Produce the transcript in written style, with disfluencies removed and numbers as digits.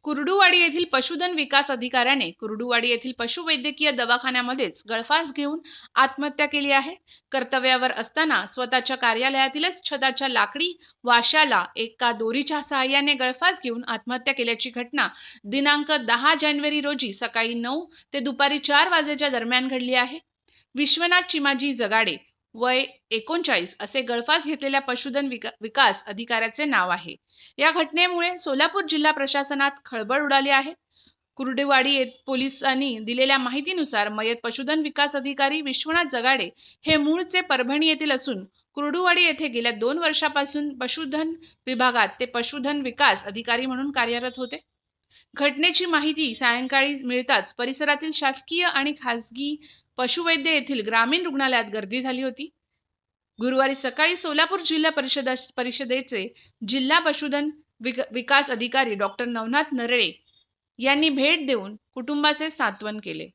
कुर्डुवाडी येथील पशुधन विकास अधिकाऱ्याने कुर्डुवाडी येथील पशुवैद्यकीय दवाखान्यामध्येच गळफास घेऊन आत्महत्या केली आहे. कर्तव्यावर असताना स्वतःच्या कार्यालयातीलच छताच्या लाकडी वाशाला एका दोरीच्या सहाय्याने गळफास घेऊन आत्महत्या केल्याची घटना दिनांक 10 जानेवारी रोजी सकाळी 9 ते दुपारी 4 वाजेच्या दरम्यान घडली आहे. विश्वनाथ चिमाजी जगाडे वय 39 असे गळफास घेतलेल्या पशुधन विकास अधिकाऱ्याचे नाव आहे. या घटनेमुळे सोलापूर जिल्हा प्रशासनात खळबळ उडाली आहे. कुर्डुवाडी पोलिसांनी दिलेल्या माहितीनुसार मयत पशुधन विकास अधिकारी विश्वनाथ जगाडे हे मूळचे परभणी येथील असून कुर्डुवाडी येथे गेल्या 2 वर्षापासून पशुधन विभागात ते पशुधन विकास अधिकारी म्हणून कार्यरत होते. घटनेची माहिती सायंकाळी मिळताच परिसरातील शासकीय आणि खासगी पशुवैद्य येथील ग्रामीण रुग्णालयात गर्दी झाली होती. गुरुवारी सकाळी सोलापूर जिल्हा परिषदेचे जिल्हा पशुधन विकास अधिकारी डॉक्टर नवनाथ नरळे यांनी भेट देऊन कुटुंबाचे सांत्वन केले.